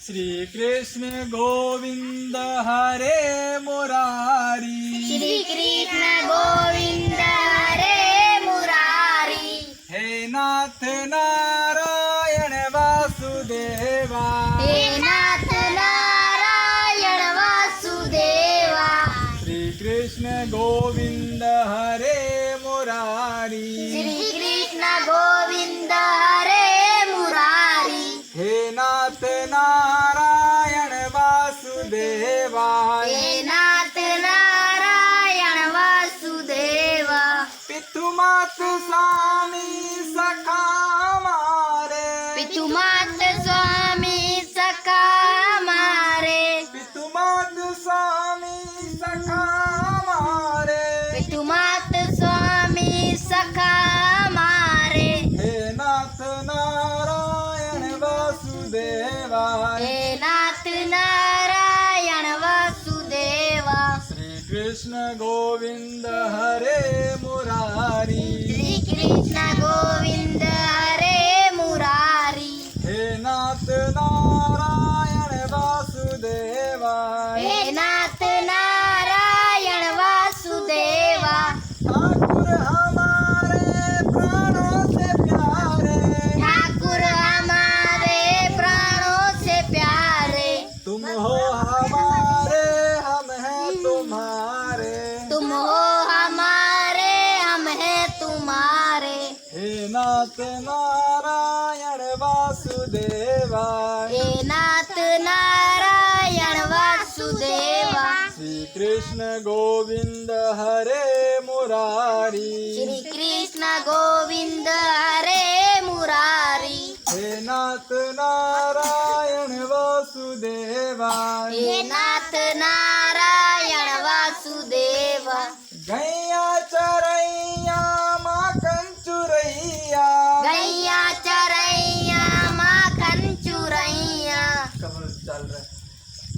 श्री कृष्ण गोविंद हरे मुरारी। श्री कृष्ण गोविंद हरे मुरारी। हे नाथ नारायण वासुदेवा। हे नाथ नारायण वासुदेवा। श्री कृष्ण गोविंद हरे मुरारी। श्री कृष्ण गोविंद हरे मुरारी। हे नाथ नारायण वासुदेवा। हे नाथ नारायण वासुदेवा। पितु मातु स्वामी सखा मारे। पितु मात स्वामी सखा मारे। पितु मातु स्वामी सखा मारे। पितु मात स्वामी सखा मारे। हे नाथ नारायण वासुदेवा। हे नाथ नारायण वासुदेवा। श्री कृष्ण गोविंद हरे मुरारी। श्री कृष्ण गोविंद हरे मुरारी। हे नाथ नारायण वासुदेवा। हे नाथ नारायण वासुदेवा। ठाकुर हमारे प्राणों से प्यारे। ठाकुर हमारे प्राणों से प्यारे। तुम हो हमारे हम हैं तुम्हारे। तुम हो हमारे हम हैं तुम्हारे। हे नाथ नारायण वासुदेवा। हे नाथ नारायण वासुदेवा। श्री कृष्ण गोविंद हरे मुरारी। श्री कृष्ण गोविंद हरे मुरारी। हे नाथ नारायण वासुदेवा। हे नाथ नारायण वासुदेवा। गैया चरैया माखन चुरैया। गैया चरैया माखन चुरैया। कमर चल रहा है।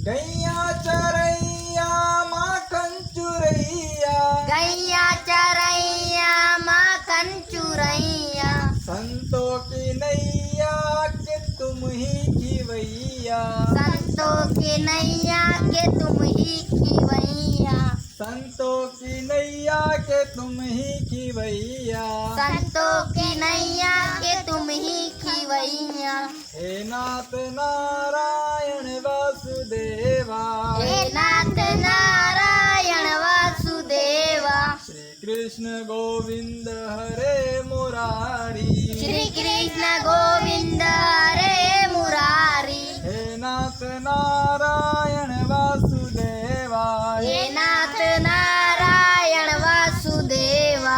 गैया चरैया माखन चुरैया। गैया चरैया माखन चुरैया। संतों की नैया के तुम ही खिवैया। संतों की नैया के तुम ही खिवैया। संतों की नैया के तुम ही खिवैया। संतों की नैया के तुम ही खिवैया। हे नाथ नारायण वासुदेवा। हे नाथ नारायण वासुदेवा। श्री कृष्ण गोविंद हरे मुरारी। श्री कृष्ण गोविंद हरे मुरारी। हे नाथ नारायण वासुदेवा। हे नाथ नारायण वासुदेवा।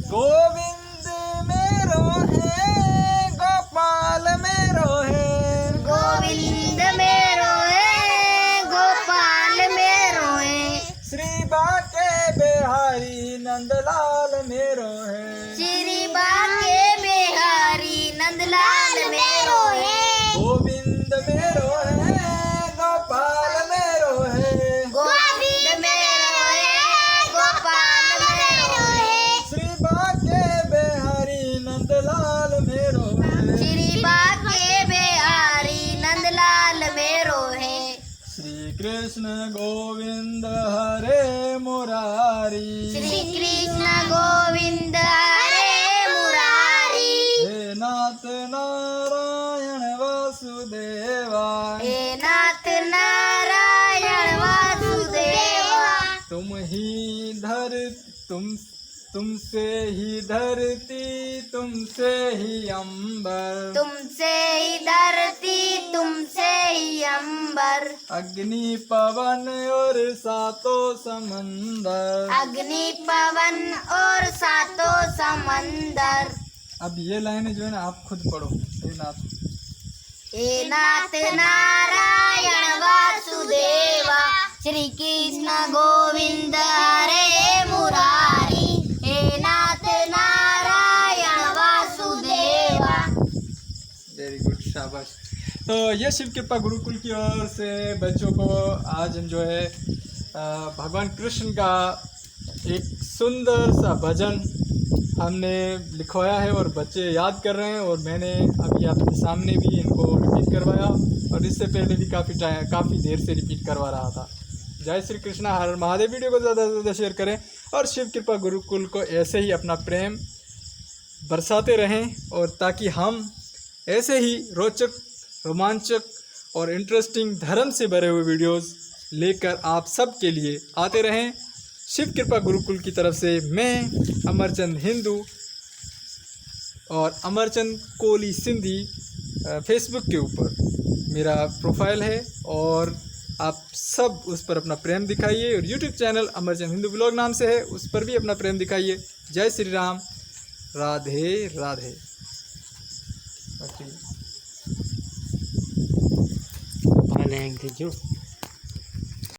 गोविंद मेरो है गोपाल मेरो है। गोविंद मेरो है गोपाल मेरो है। श्री बाके बिहारी नंदलाल मेरो है। श्री बाके बिहारी नंदलाल मेरो है। गोविंद मेरो है गोपाल मेरो है। गोविंद मेरो है गोपाल मेरो है। श्री बाके बिहारी नंदलाल मेरो है। श्री बाके बिहारी नंदलाल मेरो है। श्री कृष्ण गोविंद हरे मुरारी। श्री कृष्ण गोविंद हरे मुरारी। हे नाथ नारायण वासुदेवा। हे नाथ नारायण वासुदेवा। तुमसे ही धरती तुमसे ही अंबर। तुमसे ही धरती तुमसे ही अंबर। अग्नि पवन और सातों समंदर। अग्नि पवन और सातों समंदर। अब ये लाइनें जो है ना आप खुद पढ़ो। हे नाथ हे नाथ नारायण वासुदेवा। श्री कृष्ण गोविंद हरे मुरारी। हे नाथ नारायण वासुदेवा। वेरी गुड, शाबाश। तो ये शिव कृपा गुरुकुल की ओर से बच्चों को आज हम जो है भगवान कृष्ण का एक सुंदर सा भजन हमने लिखवाया है और बच्चे याद कर रहे हैं और मैंने अभी आपके सामने भी इनको रिपीट करवाया और इससे पहले भी काफ़ी देर से रिपीट करवा रहा था। जय श्री कृष्णा, हर हर महादेव। वीडियो को ज़्यादा से ज़्यादा शेयर करें और शिव कृपा गुरुकुल को ऐसे ही अपना प्रेम बरसाते रहें, और ताकि हम ऐसे ही रोचक, रोमांचक और इंटरेस्टिंग धर्म से भरे हुए वीडियोस लेकर आप सब के लिए आते रहें। शिव कृपा गुरुकुल की तरफ से मैं अमरचंद हिंदू और अमरचंद कोली सिंधी फेसबुक के ऊपर मेरा प्रोफाइल है, और आप सब उस पर अपना प्रेम दिखाइए। और YouTube channel Amarchand Hindu blog नाम से है, उस पर भी अपना प्रेम दिखाइए। जय श्री राम, राधे राधे। पाले जो